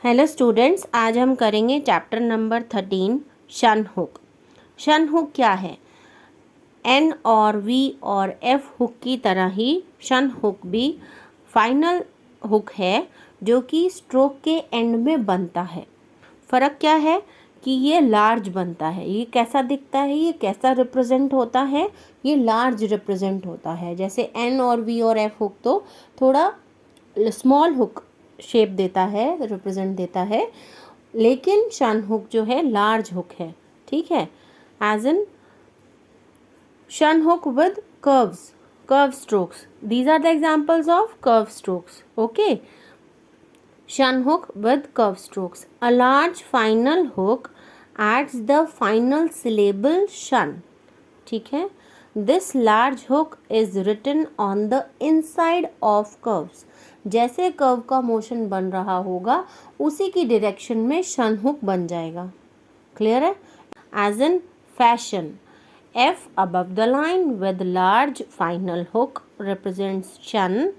Hello students, आज हम करेंगे चैप्टर नंबर 13 शन हुक। शन हुक क्या है? एन और वी और एफ हुक की तरह ही शन हुक भी फाइनल हुक है जो कि स्ट्रोक के एंड में बनता है। फ़र्क क्या है कि ये लार्ज बनता है। ये कैसा दिखता है, ये कैसा रिप्रेजेंट होता है? ये लार्ज रिप्रेजेंट होता है। जैसे एन और वी और एफ हुक तो थोड़ा स्मॉल हुक शेप देता है, रिप्रेजेंट देता है, लेकिन शन हुक जो है लार्ज हुक है। ठीक है, as in shun hook with curve strokes. These are the examples of curve strokes. Okay, shun hook with curve strokes. A large final hook adds the final syllable shun. ठीक है, this large hook is written on the inside of curves. जैसे curve का motion बन रहा होगा उसी की direction में शन हुक बन जाएगा। क्लियर है? As in fashion, F above the line with large final hook represents शन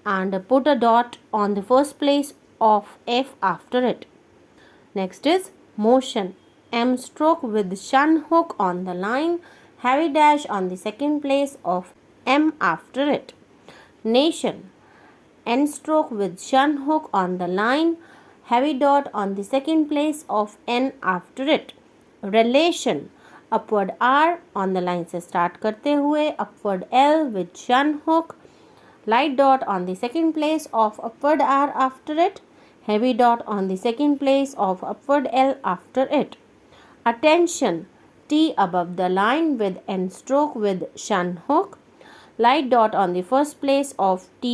and put a dot on the first place of F after it. Next is motion. M stroke with शन hook on the line, heavy dash on the second place of M after it. Nation. N stroke with शन hook on the line, heavy dot on the second place of N after it. Relation. Upward R on the line से start करते हुए upward L with शन hook, light dot on the second place of upward R after it, heavy dot on the second place of upward L after it. Attention, T above the line with N stroke with शन hook, light dot on the first place of T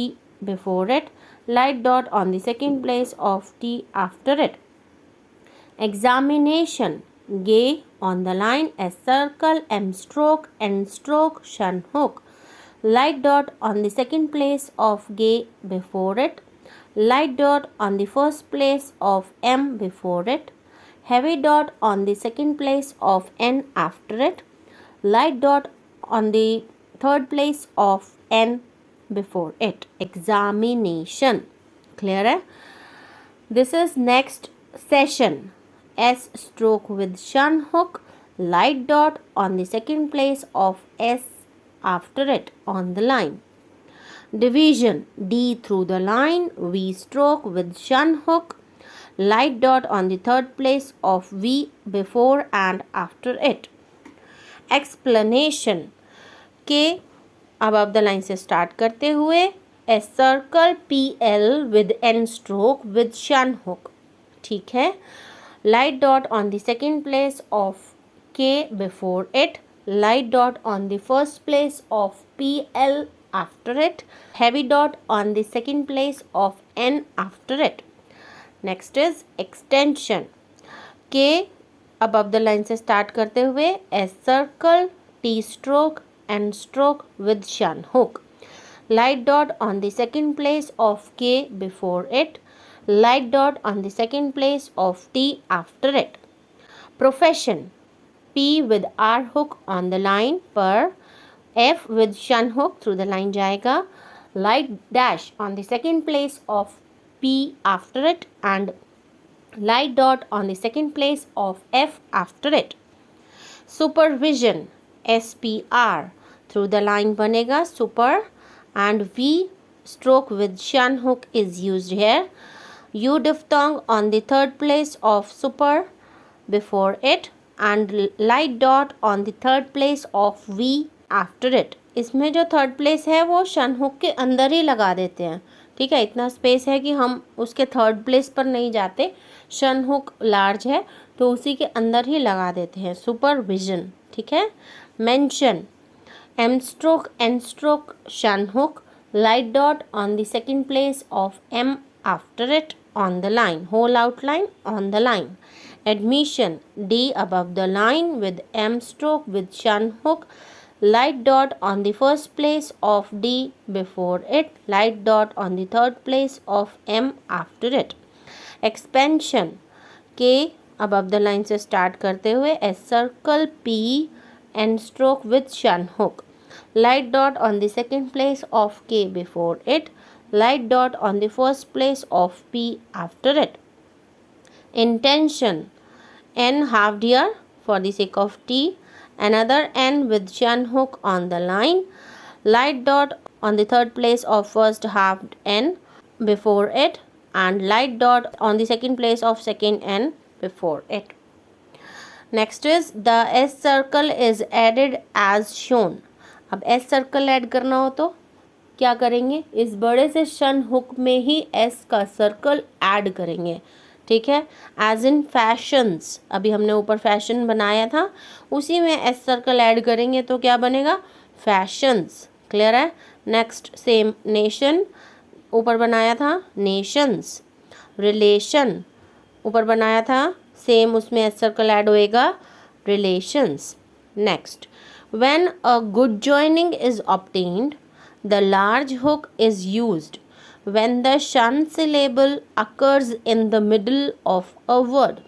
before it, light dot on the second place of T after it. Examination, gay on the line S circle, M stroke, N stroke, शन hook, light dot on the second place of gay before it, light dot on the first place of M before it, heavy dot on the second place of N after it, light dot on the third place of N before it. Examination. Clear है? This is next session. S stroke with शन hook, light dot on the second place of S after it on the line. Division, D through the line, V stroke with शन hook, light dot on the third place of V before and after it. Explanation, K above the line से start करते हुए S circle PL with N stroke with शन hook. ठीक है, light dot on the second place of K before it, light dot on the first place of PL after it, heavy dot on the second place of N after it. Next is extension, K above the line से start करते हुए S circle, T stroke, N stroke with शन hook, light dot on the second place of K before it, light dot on the second place of T after it. Profession, P with R hook on the line पर F with शन hook through the line जाएगा, light dash on the second place of P after it and light dot on the second place of F after it. Supervision, SPR through the line बनेगा super and V stroke with शन hook is used here. U diphthong on the third place of super before it and light dot on the third place of V after it. इसमें जो third place है वो शन hook के अंदर ही लगा देते हैं। ठीक है, इतना स्पेस है कि हम उसके थर्ड प्लेस पर नहीं जाते। शन हुक लार्ज है तो उसी के अंदर ही लगा देते हैं। सुपरविजन। ठीक है। Mention, M stroke N stroke shun hook, light dot on the second place of M after it on the line, whole outline on the line. Admission, D above the line with M stroke with शन hook, light dot on the first place of D before it, light dot on the third place of M after it. Expansion, K above the line से start करते हुए S circle P N stroke with शन hook, light dot on the second place of K before it, light dot on the first place of P after it. intention, N halved year for the sake of T, another N with shunt hook on the line, light dot on the third place of first halved N before it, and light dot on the second place of second N before it. Next is the S circle is added as shown. अब S circle add करना हो तो क्या करेंगे, इस बड़े से शन हुक में ही S का सर्कल ऐड करेंगे, ठीक है। एज इन फैशंस, अभी हमने ऊपर फैशन बनाया था, उसी में S सर्कल ऐड करेंगे तो क्या बनेगा, फैशंस। क्लियर है। नेक्स्ट सेम, नेशन ऊपर बनाया था, नेशंस। रिलेशन ऊपर बनाया था, सेम उसमें एस सर्कल ऐड होएगा, relations. Next, when a good joining is obtained the large hook is used when the shun syllable occurs in the middle of a word.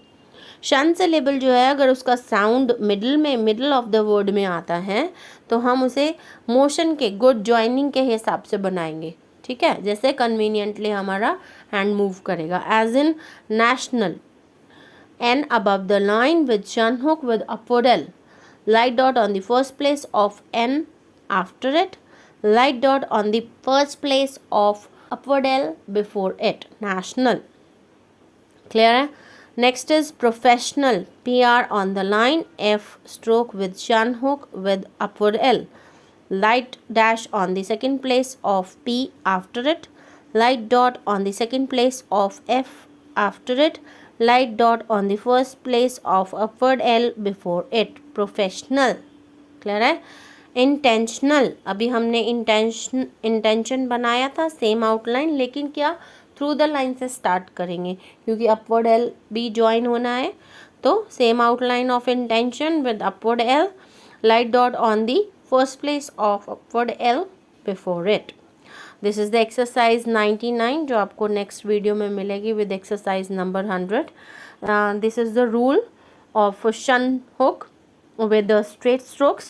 Shun syllable जो है, अगर उसका sound middle of the word में आता है तो हम उसे मोशन के, गुड जॉइनिंग के हिसाब से बनाएंगे, ठीक है। जैसे कन्वीनियंटली हमारा हैंड मूव करेगा। As in national, N above the line with shunt hook with upward L, light dot on the first place of N after it, light dot on the first place of upward L before it. National. Clear है। Next is professional, PR on the line, F stroke with shunt hook with upward L, light dash on the second place of P after it, light dot on the second place of F after it, light dot on the first place of upward L before it. Professional. Clear है। Intentional, अभी हमने intention बनाया था, same outline, लेकिन क्या through the line से start करेंगे क्योंकि अपवर्ड एल भी ज्वाइन होना है। तो same outline of intention with upward L, light dot on the first place of upward L before it. This is the exercise 99 जो आपको नेक्स्ट वीडियो में मिलेगी with exercise number 100। This is the rule of शन hook with the straight strokes.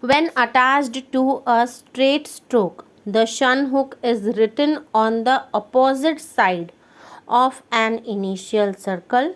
When attached to a straight stroke, the shunt hook is written on the opposite side of an initial circle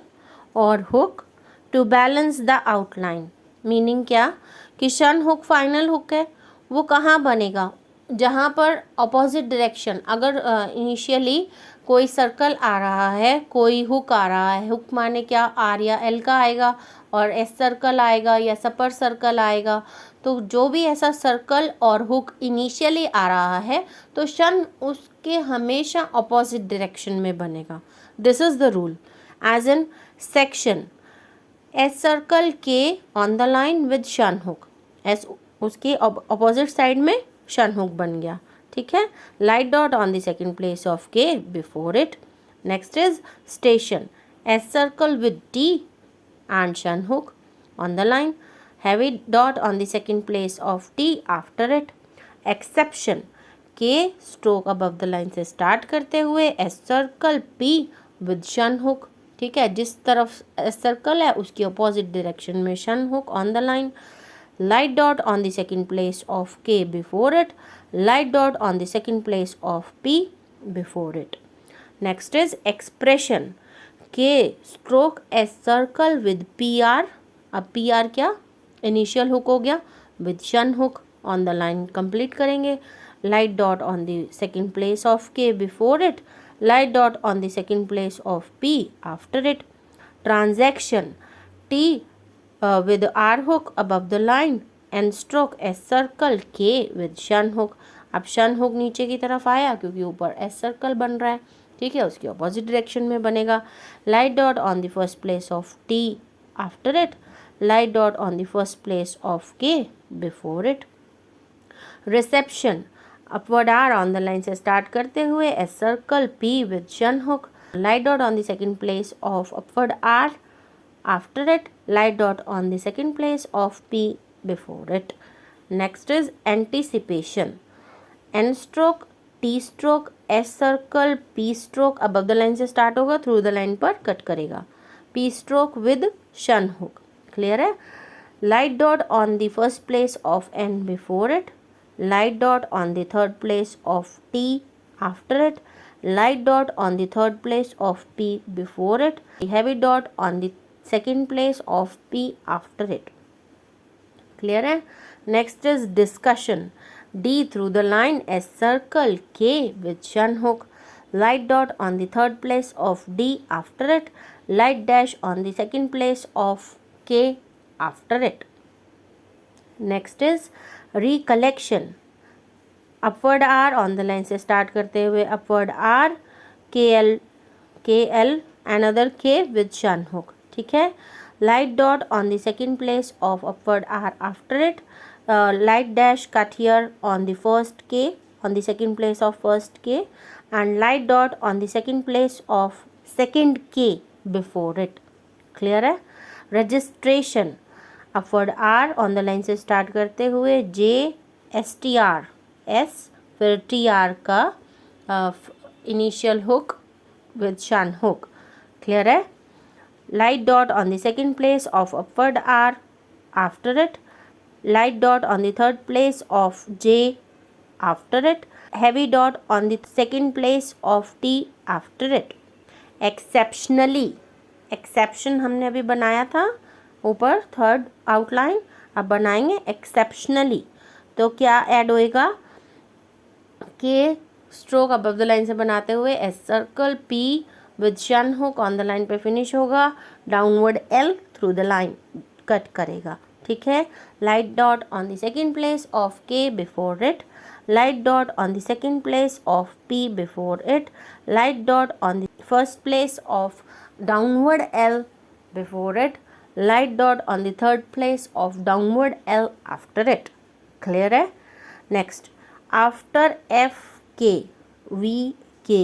or hook to balance the outline. Meaning क्या कि shunt hook final hook है, वो कहाँ बनेगा, जहाँ पर opposite direction, अगर initially कोई सर्कल आ रहा है, कोई हुक आ रहा है, हुक माने क्या, आर या एल का आएगा और एस सर्कल आएगा या सपर सर्कल आएगा, तो जो भी ऐसा सर्कल और हुक इनिशियली आ रहा है तो शन उसके हमेशा ऑपोजिट डायरेक्शन में बनेगा। This is the rule. As in section, S circle K on the line with shun hook, S उसके ऑपोजिट साइड में शन हुक बन गया, ठीक है। Light dot on the second place of K before it. Next is station, S circle with T and shunt hook on the line, heavy dot on the second place of T after it. Exception, K stroke above the line से start करते हुए S circle P with shunt hook, ठीक है। जिस तरफ S circle है उसकी opposite direction में shunt hook on the line, light dot on the second place of K before it, light dot on the second place of P before it. Next is expression, K stroke S circle with P R. अब P R क्या, initial hook हो गया, with shun hook on the line complete करेंगे। Light dot on the second place of K before it, light dot on the second place of P after it. Transaction, T with R hook above the line and stroke S circle K with shun hook. अब shun hook नीचे की तरफ आया क्योंकि ऊपर S circle बन रहा है, ठीक है, उसकी अपोजिट डायरेक्शन में बनेगा। Light dot on the first place of T after it, light dot on the first place of K before it. Reception, upward R on the line से स्टार्ट करते हुए S circle P with shun hook, light dot on the second place of upward R after it, light dot on the second place of P before it. Next is anticipation, N stroke T stroke S circle P stroke above the line से start होगा, through the line पर cut करेगा, P stroke with shun hook. Clear है। Light dot on the first place of N before it, light dot on the third place of T after it, light dot on the third place of P before it, heavy dot on the second place of P after it. Clear है? Next is discussion. D through the line S circle K with shunt hook, light dot on the third place of D after it, light dash on the second place of K after it. Next is recollection. Upward R on the line से start करते हुए upward R K L another K with shun hook. ठीक है. Light dot on the second place of upward R after it, light dash cut here on the first K on the second place of first K, and light dot on the second place of second K before it. Clear है. Registration. Upward R on the line से start करते हुए J S T R S फिर T R का initial hook with shun hook. Clear है. Light dot on the second place of upward R after it, light dot on the third place of J after it, heavy dot on the second place of T after it. Exceptionally. Exception हमने अभी बनाया था ऊपर third outline, अब बनाएंगे exceptionally. तो क्या add होएगा? के स्ट्रोक अबव द लाइन से बनाते हुए S circle P with shun hook on the line पे फिनिश होगा, downward L through the line cut करेगा. ठीक है. Light dot on the second place of K before it, light dot on the second place of P before it, light dot on the first place of downward L before it, light dot on the third place of downward L after it. Clear है. Next, after F K, V K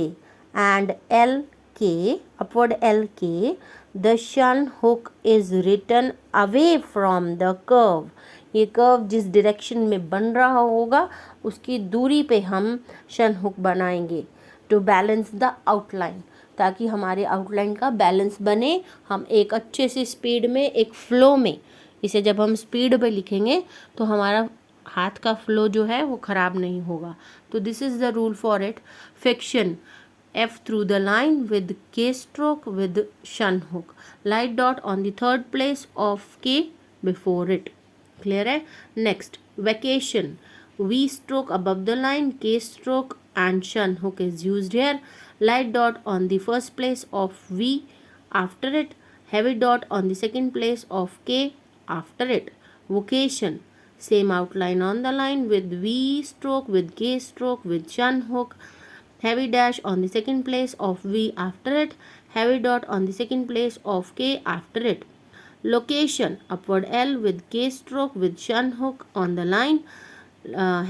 and L K, upward L K, the shunt hook is written away from the curve. ये curve जिस direction में बन रहा होगा उसकी दूरी पे हम शन हुक बनाएंगे टू बैलेंस द आउटलाइन, ताकि हमारे आउटलाइन का बैलेंस बने. हम एक अच्छे से स्पीड में, एक फ्लो में, इसे जब हम स्पीड पे लिखेंगे तो हमारा हाथ का फ्लो जो है वो ख़राब नहीं होगा. तो this is the rule for it. Fiction. F through the line with K stroke with shunt hook, light dot on the third place of K before it. Clear है. Next, vacation. V stroke above the line, K stroke and shunt hook is used here. Light dot on the first place of V after it, heavy dot on the second place of K after it. Vocation. Same outline on the line with V stroke with K stroke with shunt hook, heavy dash on the second place of V after it, heavy dot on the second place of K after it. Location. Upward L with K stroke with shunt hook on the line,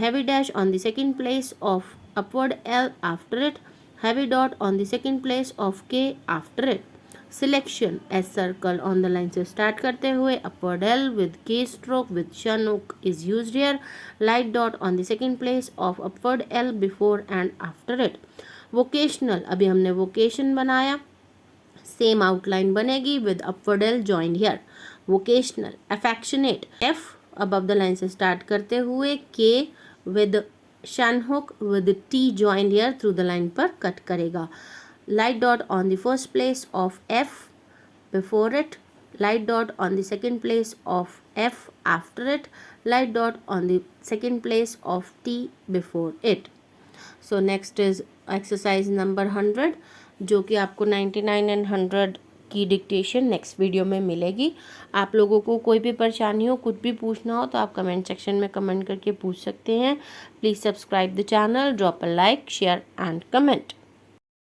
heavy dash on the second place of upward L after it, heavy dot on the second place of K after it. Selection. S circle on the line से start करते हुए upward L with K stroke with shunt hook is used here, light dot on the second place of upward L before and after it. Vocational. अभी हमने vocation बनाया, same outline बनेगी with upward L joined here. Vocational. Affectionate. F above the line से start करते हुए के with shun hook with T joined here through the line पर cut करेगा. Light dot on the first place of F before it, light dot on the second place of F after it, light dot on the second place of tea before it. So next is exercise number 100, जो कि आपको 99 and 100 की dictation next video में मिलेगी. आप लोगों को कोई भी परेशानी हो, कुछ भी पूछना हो तो आप कमेंट सेक्शन में कमेंट करके पूछ सकते हैं. Please subscribe the channel, drop a like, share and comment.